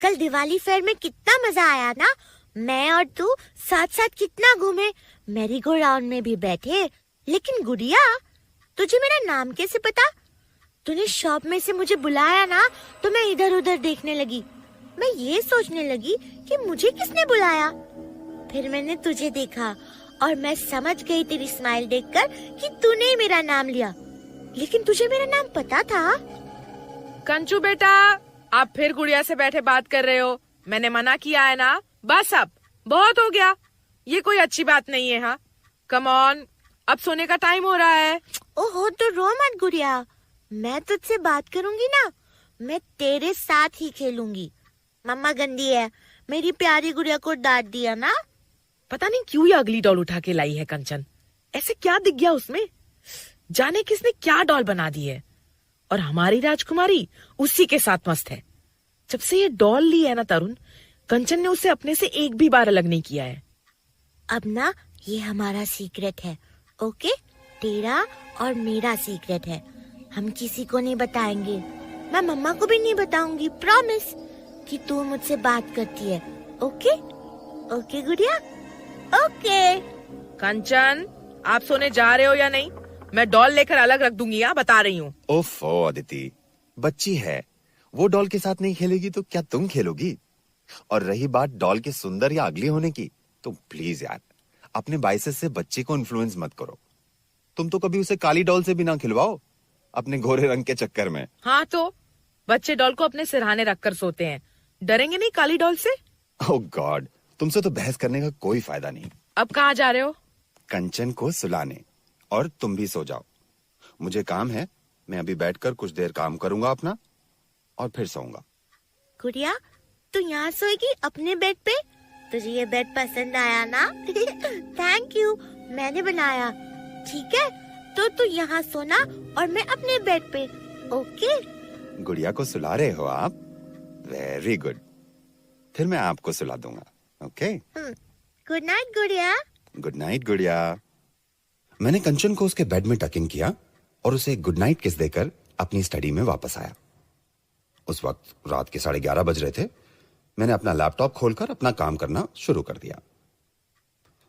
कल दिवाली फेयर में कितना मजा आया ना। मैं और तू साथ साथ कितना घूमे, मैरी गो राउंड में भी बैठे। लेकिन गुड़िया, तुझे मेरा नाम कैसे पता? तूने शॉप में से मुझे बुलाया ना, तो मैं इधर उधर देखने लगी। मैं ये सोचने लगी कि मुझे किसने बुलाया। फिर मैंने तुझे देखा और मैं समझ गई तेरी स्माइल देखकर कि तूने ही मेरा नाम लिया। लेकिन तुझे मेरा नाम पता था? कंचू बेटा, आप फिर गुड़िया से बैठे बात कर रहे हो। मैंने मना किया है ना। बस अब बहुत हो गया, ये कोई अच्छी बात नहीं है। हाँ, कम ऑन, अब सोने का टाइम हो रहा है। ओहो, तो रो मत गुड़िया, मैं तुझसे बात करूंगी ना, मैं तेरे साथ ही खेलूंगी। मम्मा गंदी है, मेरी प्यारी गुड़िया को डांट दिया ना। पता नहीं क्यों ये अगली डॉल उठा के लाई है कंचन। ऐसे क्या दिख गया उसमें? जाने किसने क्या डॉल बना दी है। और हमारी राजकुमारी उसी के साथ मस्त है। जब से ये डॉल ली है ना तरुण, कंचन ने उसे अपने से एक भी बार अलग नहीं किया है। अब ना ये हमारा सीक्रेट है, ओके? तेरा और मेरा सीक्रेट है, हम किसी को नहीं बताएंगे। मैं मम्मा को भी नहीं बताऊंगी, प्रॉमिस, कि तू मुझसे बात करती है। ओके ओके गुड़िया, ओके। कंचन, आप सोने जा रहे हो या नहीं? मैं डॉल लेकर अलग रख दूंगी, यहाँ बता रही हूँ। ओफो अदिति, बच्ची है, वो डॉल के साथ नहीं खेलेगी तो क्या तुम खेलोगी? और रही बात डॉल के सुंदर या अगली होने की, तो प्लीज यार, अपने बाइसेस से बच्चे को इन्फ्लुएंस मत करो। तुम तो कभी उसे काली डॉल से भी ना खिलवाओ अपने गोरे रंग के चक्कर में। हाँ तो बच्चे डॉल को अपने सिरहाने रखकर सोते हैं, डरेंगे नहीं काली डॉल से? ओह गॉड, तुमसे तो बहस करने का कोई फायदा नहीं। अब कहाँ जा रहे हो? कंचन को सुलाने, और तुम भी सो जाओ। मुझे काम है, मैं अभी बैठकर कुछ देर काम करूंगा अपना, और फिर सोऊंगा। गुड़िया, तू यहाँ सोएगी अपने बेड पे? तुझे ये बेड पसंद आया ना? थैंक यू, मैंने बनाया। ठीक है, तो तू यहाँ सोना और मैं अपने बेड पे, ओके? गुड़िया को सुला रहे हो आप? वेरी गुड, फिर मैं आपको सुला दूंगा, ओके? गुड नाइट गुड़िया। गुड नाइट गुड़िया। मैंने कंचन को उसके बेड में टकिंग किया और उसे गुड नाइट किस देकर अपनी स्टडी में वापस आया। उस वक्त रात के 11:30 बज रहे थे। मैंने अपना लैपटॉप खोलकर अपना काम करना शुरू कर दिया।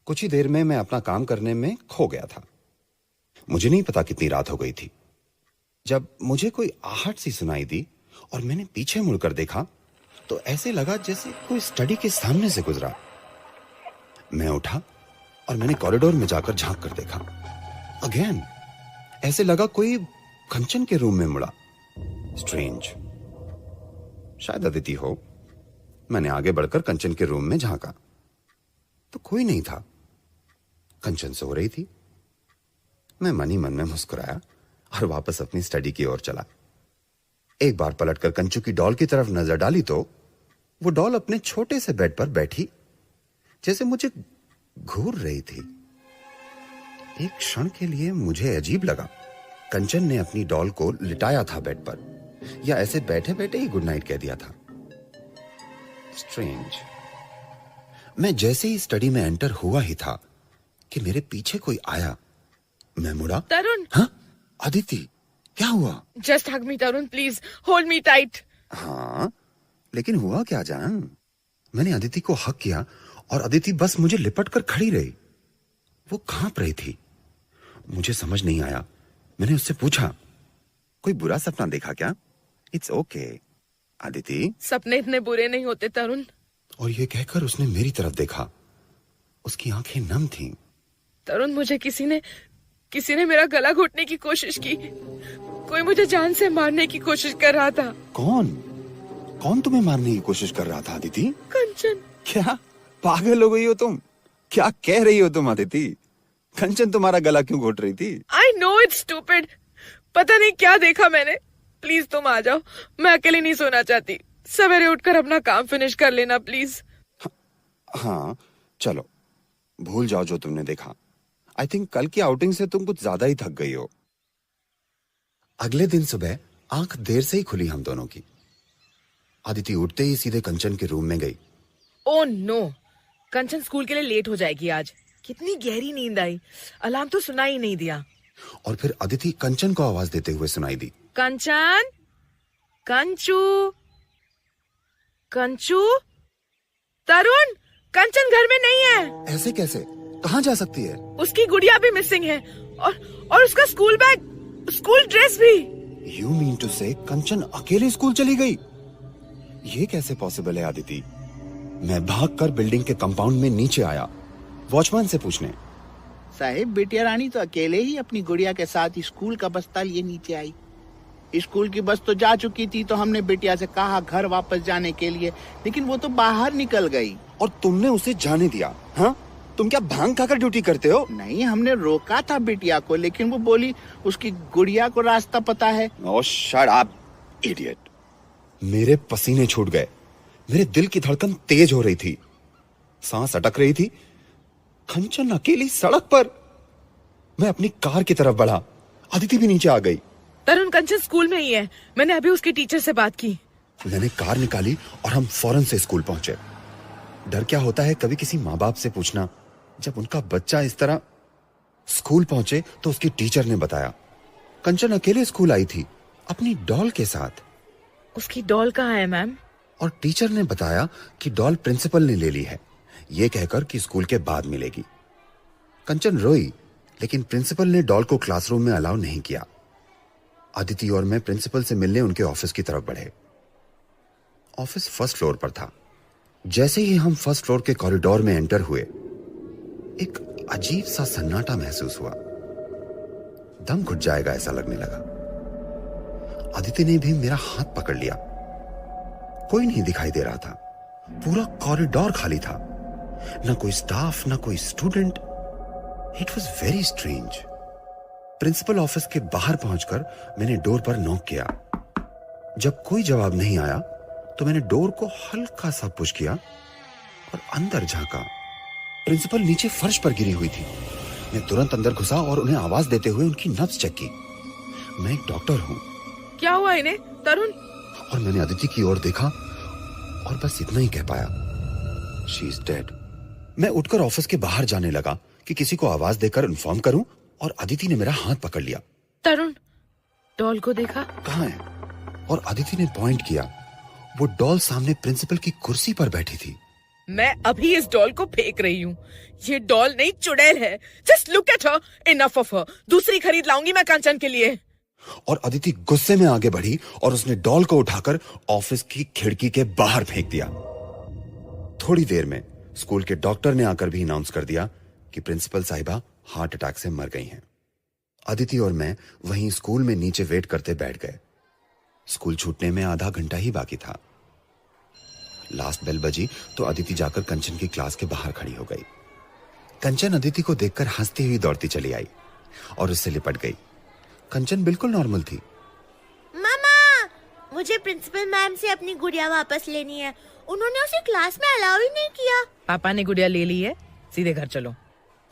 कुछ ही देर में मैं अपना काम करने में खो गया था। मुझे नहीं पता कितनी रात हो गई थी जब मुझे कोई आहट सी सुनाई दी और मैंने पीछे मुड़कर देखा तो ऐसे लगा जैसे कोई स्टडी के सामने से गुजरा। मैं उठा और मैंने कॉरिडोर में जाकर झांक कर देखा। अगेन ऐसे लगा कोई कंचन के रूम में मुड़ा। स्ट्रेंज, शायद अदिति हो। मैंने आगे बढ़कर कंचन के रूम में झांका तो कोई नहीं था। कंचन सो रही थी। मैं मन ही मन में मुस्कुराया और वापस अपनी स्टडी की ओर चला। एक बार पलटकर कंचू की डॉल की तरफ नजर डाली तो वो डॉल अपने छोटे से बेड पर बैठी जैसे मुझे घूर रही थी। एक क्षण के लिए मुझे अजीब लगा। कंचन ने अपनी डॉल को लिटाया था बेड पर, या ऐसे बैठे बैठे ही गुड नाइट कह दिया था। स्ट्रेंज। मैं जैसे ही स्टडी में एंटर हुआ ही था कि मेरे पीछे कोई आया। मैं मुड़ा। तरुण। हाँ अदिति, क्या हुआ? Just hug me Tarun, please hold me tight. हाँ, लेकिन हुआ क्या जान? मैंने अदिति को हक किया और अदिति बस मुझे लिपट कर खड़ी रही। वो कांप रही थी। मुझे समझ नहीं आया। मैंने उससे पूछा, कोई बुरा सपना देखा क्या? इट्स ओके अदिति, सपने इतने बुरे नहीं होते तरुण। और ये कहकर उसने मेरी तरफ देखा। उसकी आंखें नम थीं। तरुण, मुझे किसी ने मेरा गला घोटने की कोशिश की। कोई मुझे जान से मारने की कोशिश कर रहा था। कौन तुम्हें मारने की कोशिश कर रहा था अदिति? कंचन। क्या पागल हो गई हो तुम? क्या कह रही हो तुम अदिति? कंचन तुम्हारा गला क्यों घोट रही थी? आई नो इट्स स्टूपिड, पता नहीं क्या देखा मैंने। प्लीज तुम आ जाओ, मैं अकेले नहीं सोना चाहती। सवेरे उठकर अपना काम फिनिश कर लेना प्लीज। हाँ चलो, भूल जाओ जो तुमने देखा। आई थिंक कल की आउटिंग से तुम कुछ ज्यादा ही थक गई हो। अगले दिन सुबह आंख देर से ही खुली हम दोनों की। आदिति उठते ही सीधे कंचन के रूम में गई। ओह नो, कंचन स्कूल के लिए लेट हो जाएगी आज। कितनी गहरी नींद आई, अलार्म तो सुना ही नहीं दिया। और फिर अदिति कंचन को आवाज देते हुए सुनाई दी। कंचन, कंचू। कंचू, तरुण, कंचन घर में नहीं है। ऐसे कैसे? कहाँ जा सकती है? उसकी गुड़िया भी मिसिंग है और उसका स्कूल बैग, स्कूल ड्रेस भी। यू मीन टू से कंचन अकेले स्कूल चली गई? ये कैसे पॉसिबल है आदिति? मैं भागकर बिल्डिंग के कंपाउंड में नीचे आया वॉचमैन से पूछने। साहिब, बिटिया रानी तो अकेले ही अपनी गुड़िया के साथ स्कूल का बस्ता लिए नीचे आई। स्कूल की बस तो जा चुकी थी, तो हमने बिटिया से कहा घर वापस जाने के लिए, लेकिन वो तो बाहर निकल गई। और तुमने उसे जाने दिया? हाँ, तुम क्या भांग खाकर ड्यूटी करते हो? नहीं, हमने रोका था बिटिया को, लेकिन वो बोली उसकी गुड़िया को रास्ता पता है। ओह शट अप इडियट। मेरे पसीने छूट गए, मेरे दिल की धड़कन तेज हो रही थी, सांस अटक रही थी। कंचन अकेली सड़क पर। मैं अपनी कार की तरफ बढ़ा, अदिति भी नीचे आ गई। तरुण, कंचन स्कूल में ही है, मैंने अभी उसके टीचर से बात की। मैंने कार निकाली और हम फौरन से स्कूल पहुंचे। डर क्या होता है कभी किसी माँ बाप से पूछना, जब उनका बच्चा इस तरह। स्कूल पहुंचे तो उसकी टीचर ने बताया कंचन अकेले स्कूल आई थी अपनी डॉल के साथ। उसकी डॉल कहाँ है मैम? और टीचर ने बताया कि डॉल प्रिंसिपल ने ले ली है, ये कहकर कि स्कूल के बाद मिलेगी। कंचन रोई, लेकिन प्रिंसिपल ने डॉल को क्लासरूम में अलाउ नहीं किया। अदिति और मैं प्रिंसिपल से मिलने उनके ऑफिस की तरफ बढ़े। ऑफिस फर्स्ट फ्लोर पर था। जैसे ही हम फर्स्ट फ्लोर के कॉरिडोर में एंटर हुए, एक अजीब सा सन्नाटा महसूस हुआ। दम घुट जाएगा ऐसा लगने लगा। अदिति ने भी मेरा हाथ पकड़ लिया। कोई नहीं दिखाई दे रहा था, पूरा कॉरिडोर खाली था, ना कोई स्टाफ, ना कोई student. It was very strange. Principal office के बाहर पहुंचकर मैंने डोर पर नॉक किया। जब कोई जवाब नहीं आया तो मैंने डोर को हल्का सा पुश किया और अंदर झांका। प्रिंसिपल नीचे फर्श पर गिरी हुई थी। मैं तुरंत अंदर घुसा और उन्हें आवाज देते हुए उनकी नब्ज चेक की। मैं एक डॉक्टर हूं। क्या हुआ इन्हें, तरुण? और मैंने अदिति की ओर देखा और बस इतना ही कह पाया, शी इज डेड। मैं उठकर ऑफिस के बाहर जाने लगा कि किसी को आवाज देकर इन्फॉर्म करूं, और अदिति ने मेरा हाथ पकड़ लिया। तरुण, डॉल को देखा? कहाँ है? और अदिति ने पॉइंट किया। वो डॉल सामने प्रिंसिपल की कुर्सी पर बैठी थी। मैं अभी इस डॉल को फेंक रही हूँ। ये डॉल नहीं, चुड़ैल है। Just look at her, enough of her. दूसरी खरीद लाऊंगी मैं कंचन के लिए। और अदिति गुस्से में आगे बढ़ी और उसने डॉल को उठाकर ऑफिस की खिड़की के बाहर फेंक दिया। थोड़ी देर में स्कूल के डॉक्टर ने आकर भी अनाउंस कर दिया कि प्रिंसिपल साहिबा हार्ट अटैक से मर गई हैं। अदिति और मैं वहीं स्कूल में नीचे वेट करते बैठ गए। स्कूल छूटने में आधा घंटा ही बाकी था। लास्ट बेल बजी तो अदिति जाकर कंचन की क्लास के बाहर खड़ी हो गई। कंचन अदिति को देखकर हंसती हुई दौड़ती चली आई और उससे लिपट गई। कंचन बिल्कुल नॉर्मल थी। मामा, मुझे प्रिंसिपल मैम से अपनी गुड़िया वापस लेनी है। उन्होंने उसे क्लास में अलाउ ही नहीं किया। पापा ने गुड़िया ले ली है, सीधे घर चलो।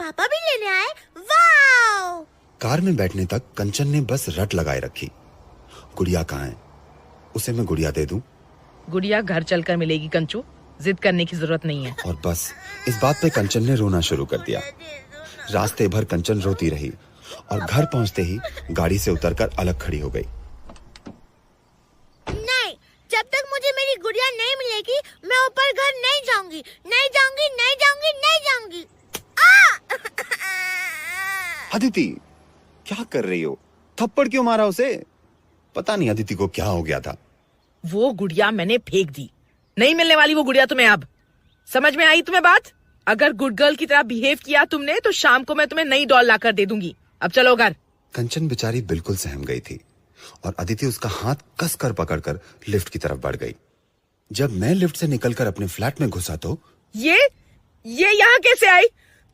पापा भी लेने आए? वाओ! कार में बैठने तक कंचन ने बस रट लगाए रखी। गुड़िया कहाँ है? उसे मैं गुड़िया दे दूं? गुड़िया घर चलकर मिलेगी कंचू, जिद करने की जरूरत नहीं है। और बस इस बात पे कंचन ने रोना शुरू कर दिया। रास्ते भर कंचन रोती रही और घर पहुंचते ही गाड़ी से उतरकर अलग खड़ी हो गई। नहीं, जब तक मुझे मेरी गुड़िया नहीं मिलेगी, मैं ऊपर घर नहीं जाऊंगी, नहीं जाऊंगी, नहीं जाऊंगी, नहीं जाऊंगी। अदिति, क्या कर रही हो? थप्पड़ क्यों मारा उसे? पता नहीं अदिति को क्या हो गया था। वो गुड़िया मैंने फेंक दी, नहीं मिलने वाली वो गुड़िया तुम्हें अब। समझ में आई तुम्हें बात? अगर गुड गर्ल की तरह बिहेव किया तुमने तो शाम को मैं तुम्हें नई डॉल लाकर दे दूंगी। अब चलो घर। कंचन बेचारी बिल्कुल सहम गई थी और अदिति उसका हाथ कसकर पकड़कर लिफ्ट की तरफ बढ़ गई। जब मैं लिफ्ट से निकलकर अपने फ्लैट में घुसा तो ये यहाँ कैसे आई?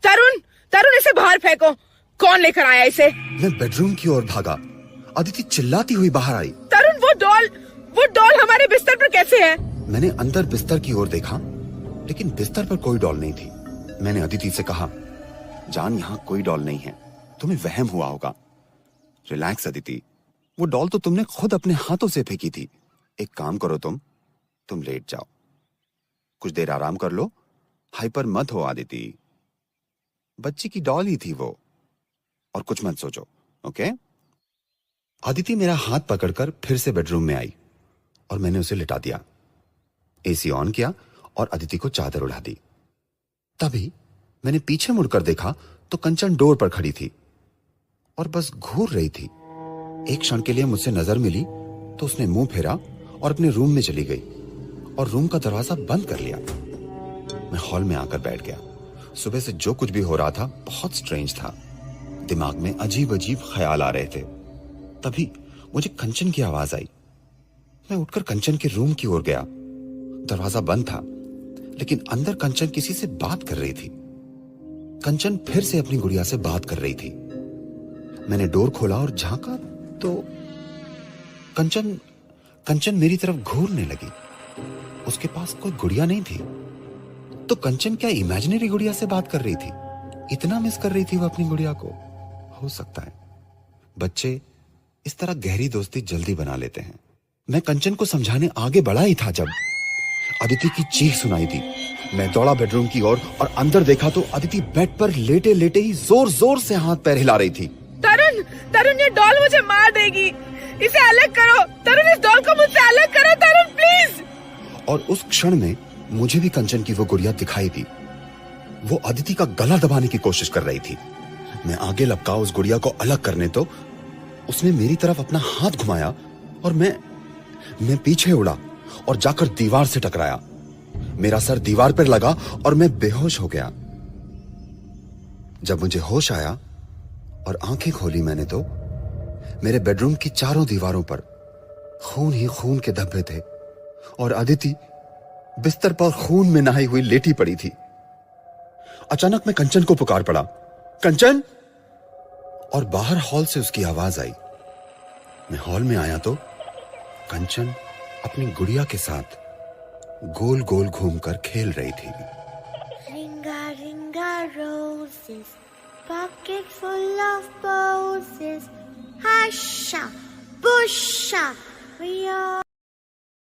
तरुण, तरुण, इसे बाहर फेंको। कौन लेकर आया इसे? मैं बेडरूम की ओर भागा। अदिति चिल्लाती हुई बाहर आई। तरुण, वो डॉल हमारे बिस्तर पर कैसे है? मैंने अंदर बिस्तर की ओर देखा, लेकिन बिस्तर पर कोई डॉल नहीं थी। मैंने अदिति से कहा, जान, यहाँ कोई डॉल नहीं है, तुम्हें वहम हुआ होगा। रिलैक्स अदिति, वो डॉल तो तुमने खुद अपने हाथों से फेंकी थी। एक काम करो, तुम लेट जाओ, कुछ देर आराम कर लो, हाइपर मत हो अदिति। बच्ची की डॉल ही थी वो, और कुछ मत सोचो, ओके? अदिति मेरा हाथ पकड़कर फिर से बेडरूम में आई और मैंने उसे लिटा दिया। एसी ऑन किया और अदिति को चादर उड़ा दी। तभी मैंने पीछे मुड़कर देखा तो कंचन डोर पर खड़ी थी और बस घूर रही थी। एक क्षण के लिए मुझसे नजर मिली तो उसने मुंह फेरा और अपने रूम में चली गई और रूम का दरवाजा बंद कर लिया। मैं हॉल में आकर बैठ गया। सुबह से जो कुछ भी हो रहा था बहुत स्ट्रेंज था। दिमाग में अजीब अजीब ख्याल आ रहे थे। तभी मुझे कंचन की आवाज आई। मैं उठकर कंचन के रूम की ओर गया। दरवाजा बंद था लेकिन अंदर कंचन किसी से बात कर रही थी। कंचन फिर से अपनी गुड़िया से बात कर रही थी। मैंने डोर खोला और झांका तो कंचन मेरी तरफ घूरने लगी। उसके पास कोई गुड़िया नहीं थी। तो कंचन क्या इमेजिनरी गुड़िया से बात कर रही थी? इतना मिस कर रही थी वो अपनी गुड़िया को? हो सकता है। बच्चे इस तरह गहरी दोस्ती जल्दी बना लेते हैं। मैं कंचन को समझाने आगे बढ़ा ही था जब अदिति की चीख सुनाई दी। मैं दौड़ा बेडरूम की ओर और अंदर देखा तो अदिति बेड पर लेटे लेटे ही जोर जोर से हाथ पैर हिला रही थी। तरुण ये डॉल मुझे मार देगी, इसे अलग करो। तरुण इस डॉल को मुझसे अलग करो तरुण प्लीज। और उस क्षण में मुझे भी कंचन की वो गुड़िया दिखाई दी। वो अदिति का गला दबाने की कोशिश कर रही थी। मैं आगे लपका उस गुड़िया को अलग करने तो उसने मेरी तरफ अपना हाथ घुमाया और मैं पीछे उड़ा और जाकर दीवार से टकराया। मेरा सर दीवार पर लगा और मैं बेहोश हो गया। जब मुझे होश आया और आंखें खोली मैंने तो मेरे बेडरूम की चारों दीवारों पर खून ही खून के धब्बे थे और अदिति बिस्तर पर खून में नहाई हुई लेटी पड़ी थी। अचानक मैं कंचन को पुकार पड़ा, कंचन! और बाहर हॉल से उसकी आवाज आई। मैं हॉल में आया तो कंचन अपनी गुड़िया के साथ गोल गोल घूमकर खेल रही थी। Ringa, ringa, roses, pocket full of posies. Hasha, busha, we are